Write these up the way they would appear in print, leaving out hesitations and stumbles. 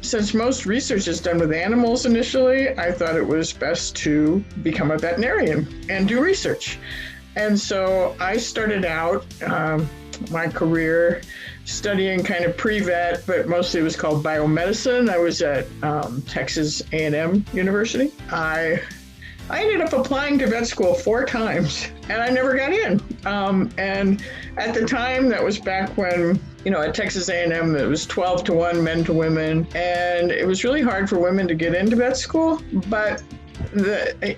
since most research is done with animals initially, I thought it was best to become a veterinarian and do research. And so I started out my career studying kind of pre-vet, but mostly it was called biomedicine. I was at Texas A&M University. I ended up applying to vet school 4 times, and I never got in. And at the time, that was back when, at Texas A&M, it was 12-1 men to women, and it was really hard for women to get into vet school. But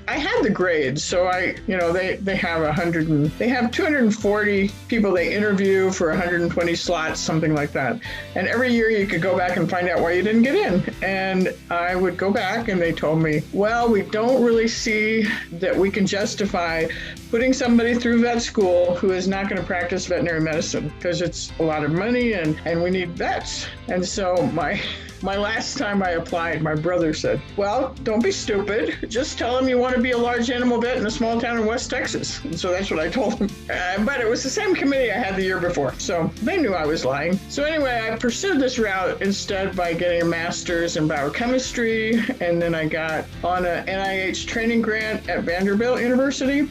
I had the grades, so they have 240 people they interview for 120 slots, something like that. And every year you could go back and find out why you didn't get in. And I would go back and they told me, well, we don't really see that we can justify putting somebody through vet school who is not going to practice veterinary medicine because it's a lot of money and we need vets. And so my last time I applied, my brother said, well, don't be stupid. Just tell them you want to be a large animal vet in a small town in West Texas. And so that's what I told him. But it was the same committee I had the year before. So they knew I was lying. So anyway, I pursued this route instead by getting a master's in biochemistry. And then I got on an NIH training grant at Vanderbilt University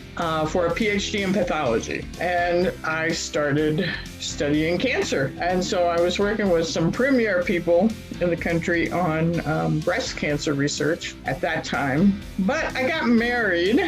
for a PhD in pathology. And I started studying cancer. And so I was working with some premier people in the country on breast cancer research at that time. But I got married,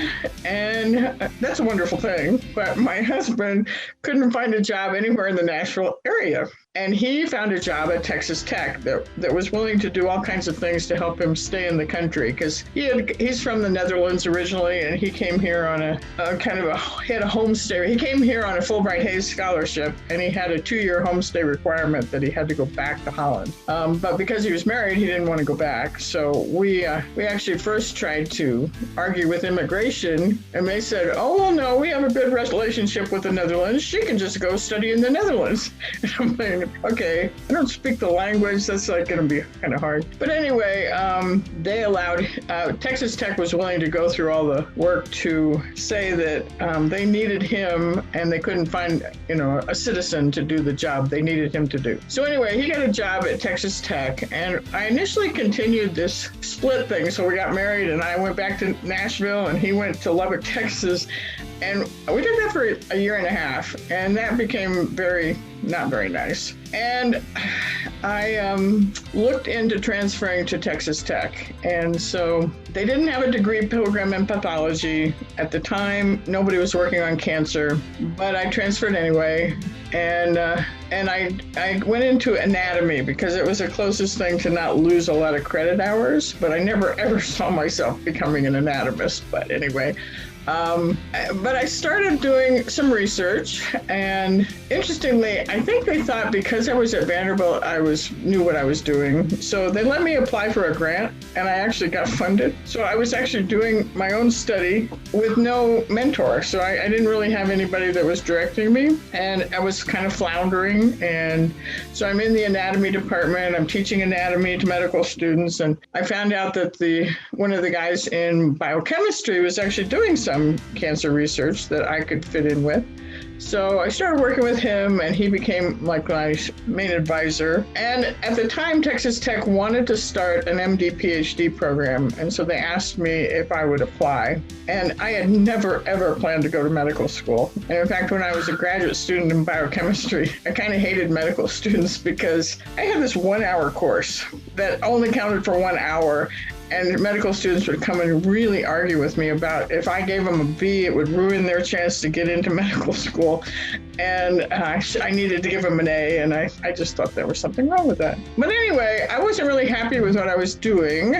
and that's a wonderful thing. But my husband couldn't find a job anywhere in the Nashville area. And he found a job at Texas Tech that was willing to do all kinds of things to help him stay in the country, because he's from the Netherlands originally, and he came here on he had a homestay. He came here on a Fulbright Hayes scholarship, and he had a 2-year homestay requirement that he had to go back to Holland. But because he was married, he didn't want to go back. So we actually first tried to argue with immigration, and they said, oh, well, no, we have a good relationship with the Netherlands. She can just go study in the Netherlands. And I'm like, okay, I don't speak the language. That's going to be kind of hard. But anyway, they allowed, Texas Tech was willing to go through all the work to say that they needed him and they couldn't find, a citizen to do the job they needed him to do. So anyway, he got a job at Texas Tech, and I initially continued this split thing. So we got married and I went back to Nashville and he went to Lubbock, Texas. And we did that for a year and a half, and that became not very nice. And I looked into transferring to Texas Tech. And so they didn't have a degree program in pathology. At the time, nobody was working on cancer, but I transferred anyway. And I went into anatomy because it was the closest thing to not lose a lot of credit hours, but I never ever saw myself becoming an anatomist. But anyway, but I started doing some research, and interestingly, I think they thought because I was at Vanderbilt, I knew what I was doing. So they let me apply for a grant, and I actually got funded. So I was actually doing my own study with no mentor. So I didn't really have anybody that was directing me, and I was kind of floundering. And so I'm in the anatomy department. I'm teaching anatomy to medical students, and I found out that one of the guys in biochemistry was actually doing some cancer research that I could fit in with. So I started working with him, and he became like my main advisor. And at the time, Texas Tech wanted to start an MD PhD program. And so they asked me if I would apply. And I had never, ever planned to go to medical school. And in fact, when I was a graduate student in biochemistry, I kind of hated medical students because I had this 1-hour course that only counted for 1 hour. And medical students would come and really argue with me about if I gave them a B, it would ruin their chance to get into medical school. And I needed to give them an A, and I just thought there was something wrong with that. But anyway, I wasn't really happy with what I was doing.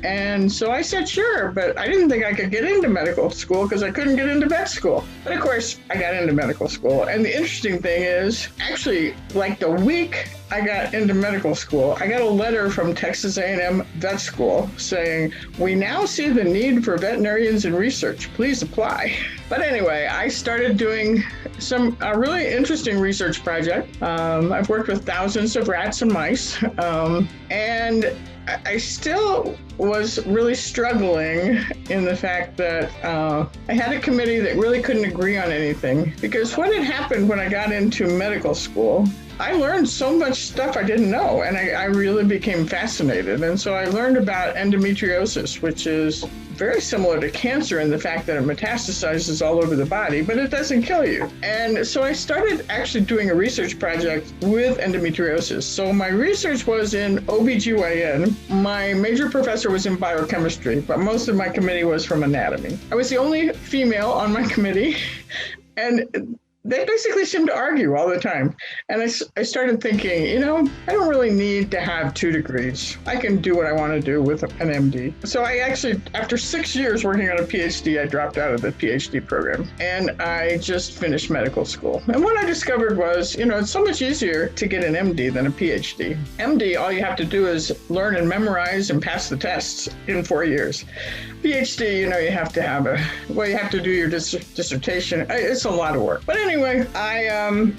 And so I said, sure, but I didn't think I could get into medical school because I couldn't get into vet school. But of course, I got into medical school. And the interesting thing is, actually, like the week I got into medical school, I got a letter from Texas A&M Vet School saying, we now see the need for veterinarians in research. Please apply. But anyway, I started doing a really interesting research project. I've worked with thousands of rats and mice, and I still was really struggling in the fact that I had a committee that really couldn't agree on anything, because what had happened when I got into medical school I learned so much stuff I didn't know, and I really became fascinated. And so I learned about endometriosis, which is very similar to cancer in the fact that it metastasizes all over the body, but it doesn't kill you. And so I started actually doing a research project with endometriosis. So my research was in OBGYN. My major professor was in biochemistry, but most of my committee was from anatomy. I was the only female on my committee, and they basically seemed to argue all the time. And I started thinking, I don't really need to have 2 degrees. I can do what I want to do with an MD. So I actually, after 6 years working on a PhD, I dropped out of the PhD program and I just finished medical school. And what I discovered was, it's so much easier to get an MD than a PhD. MD, all you have to do is learn and memorize and pass the tests in 4 years. PhD, you have to have you have to do your dissertation. It's a lot of work. But anyway, I'm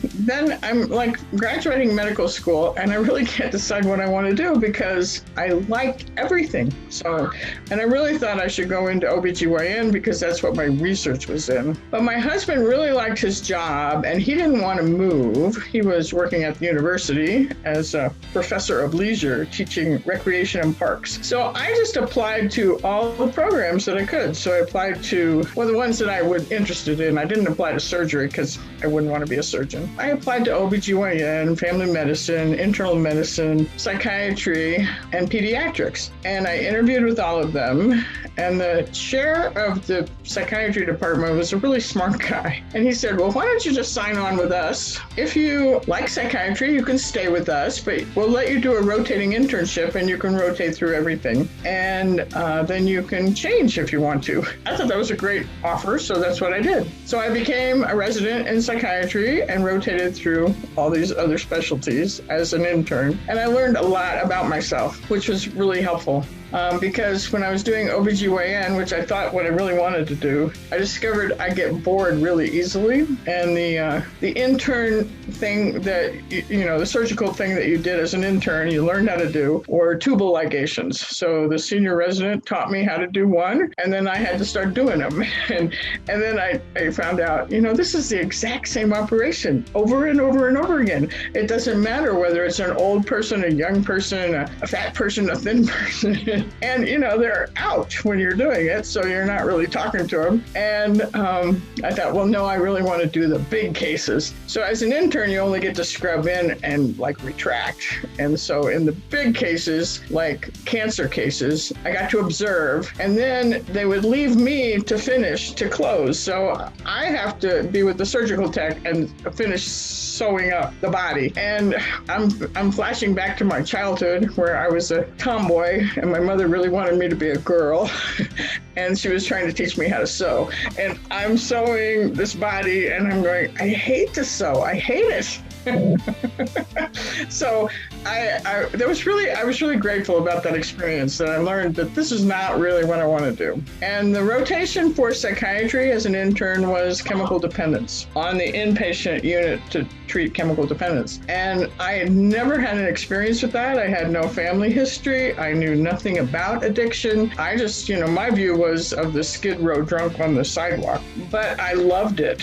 like graduating medical school and I really can't decide what I want to do because I like everything. And I really thought I should go into OBGYN because that's what my research was in. But my husband really liked his job and he didn't want to move. He was working at the university as a professor of leisure, teaching recreation and parks. So I just applied to all the programs that I could. So I applied to, the ones that I was interested in. I didn't apply to surgery because I wouldn't want to be a surgeon. I applied to OBGYN, family medicine, internal medicine, psychiatry, and pediatrics. And I interviewed with all of them. And the chair of the psychiatry department was a really smart guy. And he said, well, why don't you just sign on with us? If you like psychiatry, you can stay with us, but we'll let you do a rotating internship and you can rotate through everything. And then you can change if you want to. I thought that was a great offer, so that's what I did. So I became a resident in psychiatry and rotated through all these other specialties as an intern. And I learned a lot about myself, which was really helpful. Because when I was doing OBGYN, which I thought what I really wanted to do, I discovered I get bored really easily. And the intern thing that, the surgical thing that you did as an intern, you learned how to do, were tubal ligations. So the senior resident taught me how to do one, and then I had to start doing them. And then I found out, this is the exact same operation over and over and over again. It doesn't matter whether it's an old person, a young person, a fat person, a thin person. And, they're out when you're doing it, so you're not really talking to them. And I thought, well, no, I really want to do the big cases. So as an intern, you only get to scrub in and retract. And so in the big cases, like cancer cases, I got to observe. And then they would leave me to finish, to close. So I have to be with the surgical tech and finish sewing up the body. And I'm flashing back to my childhood where I was a tomboy and my mother really wanted me to be a girl and she was trying to teach me how to sew. And I'm sewing this body and I'm going, I hate to sew. I hate it. So I was really grateful about that experience, that I learned that this is not really what I want to do. And the rotation for psychiatry as an intern was chemical dependence on the inpatient unit to treat chemical dependence. And I had never had an experience with that. I had no family history. I knew nothing about addiction. I just, my view was of the Skid Row drunk on the sidewalk. But I loved it.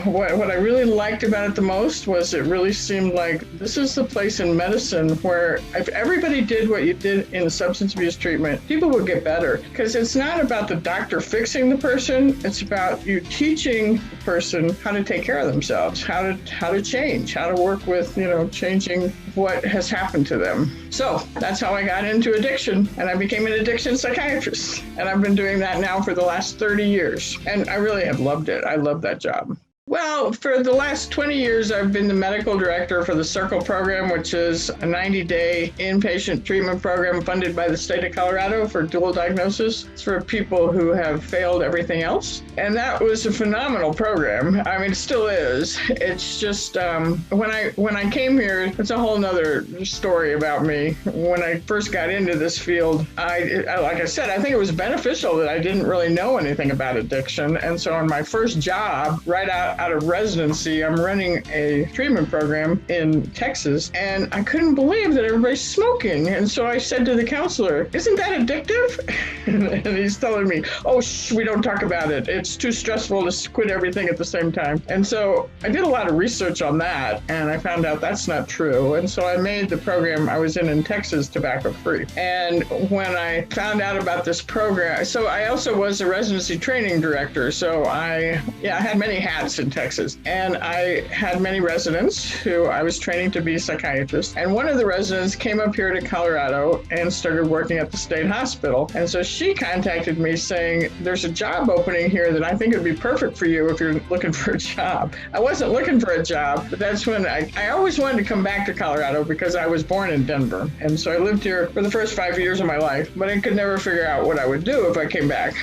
What I really liked about it the most was it really seemed like this is the place in medicine where if everybody did what you did in substance abuse treatment, people would get better. Because it's not about the doctor fixing the person. It's about you teaching the person how to take care of themselves, how to change, how to work with, changing what has happened to them. So that's how I got into addiction, and I became an addiction psychiatrist. And I've been doing that now for the last 30 years. And I really have loved it. I love that job. Well, for the last 20 years, I've been the medical director for the CIRCLE program, which is a 90-day inpatient treatment program funded by the state of Colorado for dual diagnosis. It's for people who have failed everything else. And that was a phenomenal program. I mean, it still is. It's just when I came here, it's a whole nother story about me. When I first got into this field, like I said, I think it was beneficial that I didn't really know anything about addiction. And so in my first job, right out out of residency, I'm running a treatment program in Texas, and I couldn't believe that everybody's smoking. And so I said to the counselor, "Isn't that addictive?" And he's telling me, "Oh, we don't talk about it. It's too stressful to quit everything at the same time." And so I did a lot of research on that, and I found out that's not true. And so I made the program I was in Texas tobacco-free. And when I found out about this program, so I also was a residency training director. So I had many hats in Texas, and I had many residents who I was training to be psychiatrists. And one of the residents came up here to Colorado and started working at the state hospital. And so she contacted me saying, "There's a job opening here that I think would be perfect for you if you're looking for a job." I wasn't looking for a job, but that's when I always wanted to come back to Colorado because I was born in Denver. And so I lived here for the first 5 years of my life, but I could never figure out what I would do if I came back.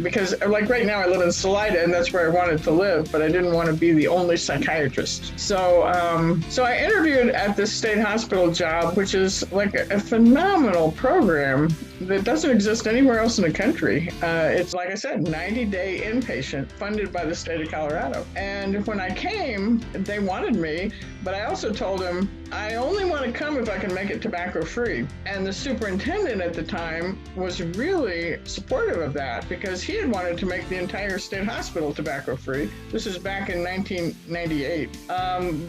Because like right now I live in Salida, and that's where I wanted to live, but I didn't want to be the only psychiatrist. So I interviewed at this state hospital job, which is like a phenomenal program that doesn't exist anywhere else in the country. It's, like I said, 90-day inpatient funded by the state of Colorado. And when I came, they wanted me, but I also told them, I only want to come if I can make it tobacco-free. And the superintendent at the time was really supportive of that because he had wanted to make the entire state hospital tobacco-free. This is back in 1998.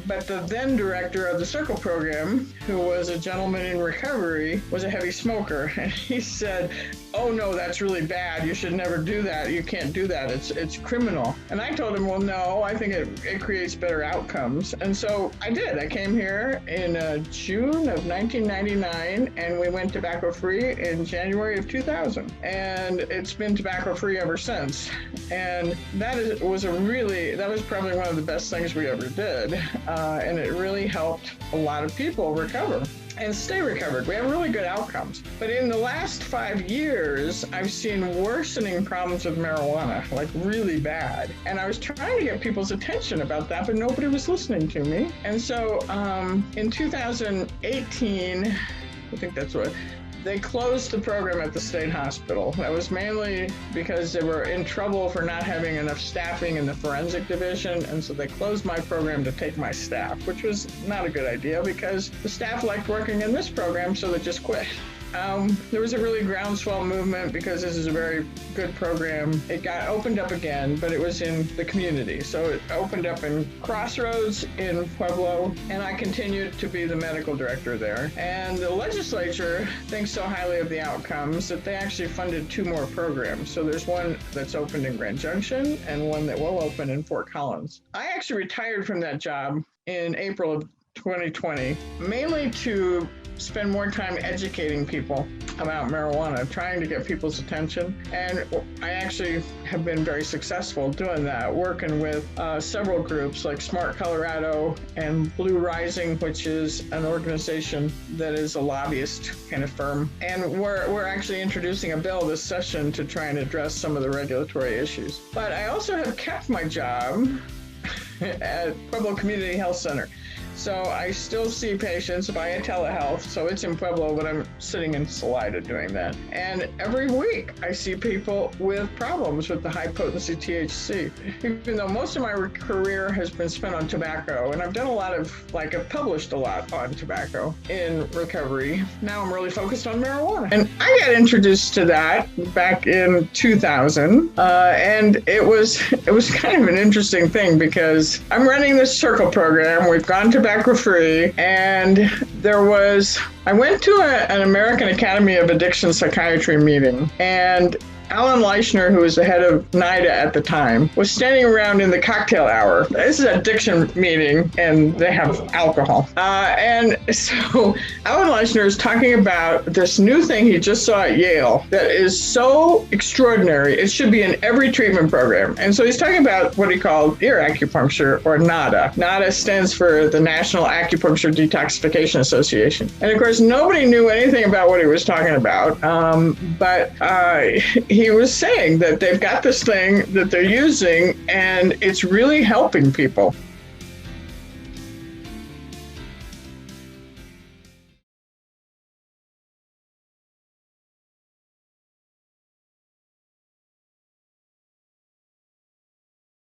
But the then director of the Circle program, who was a gentleman in recovery, was a heavy smoker. And he said, "Oh no, that's really bad. You should never do that. You can't do that. It's criminal." And I told him, "Well, no, I think it creates better outcomes." And so I did. I came here in June of 1999, and we went tobacco-free in January of 2000. And it's been tobacco-free ever since. And that was probably one of the best things we ever did. And it really helped a lot of people recover and stay recovered. We have really good outcomes. But in the last 5 years, I've seen worsening problems with marijuana, like really bad. And I was trying to get people's attention about that, but nobody was listening to me. And so in 2018, I think that's what, they closed the program at the state hospital. That was mainly because they were in trouble for not having enough staffing in the forensic division, and so they closed my program to take my staff, which was not a good idea because the staff liked working in this program, so they just quit. There was a really groundswell movement because this is a very good program. It got opened up again, but it was in the community. So it opened up in Crossroads in Pueblo, and I continued to be the medical director there. And the legislature thinks so highly of the outcomes that they actually funded 2 more programs. So there's one that's opened in Grand Junction and one that will open in Fort Collins. I actually retired from that job in April of 2020, mainly to spend more time educating people about marijuana, trying to get people's attention. And I actually have been very successful doing that, working with several groups like Smart Colorado and Blue Rising, which is an organization that is a lobbyist kind of firm. And we're actually introducing a bill this session to try and address some of the regulatory issues. But I also have kept my job at Pueblo Community Health Center. So I still see patients via telehealth. So it's in Pueblo, but I'm sitting in Salida doing that. And every week I see people with problems with the high potency THC. Even though most of my career has been spent on tobacco, and I've done a lot of, I've published a lot on tobacco in recovery. Now I'm really focused on marijuana. And I got introduced to that back in 2000. And it was kind of an interesting thing because I'm running this Circle program. We've gone tobacco-free, and I went to an American Academy of Addiction Psychiatry meeting, and Alan Leichner, who was the head of NIDA at the time, was standing around in the cocktail hour. This is an addiction meeting, and they have alcohol. And so Alan Leichner is talking about this new thing he just saw at Yale that is so extraordinary. It should be in every treatment program. And so he's talking about what he called ear acupuncture, or NADA. NADA stands for the National Acupuncture Detoxification Association. And of course, nobody knew anything about what he was talking about. But he was saying that they've got this thing that they're using, and it's really helping people.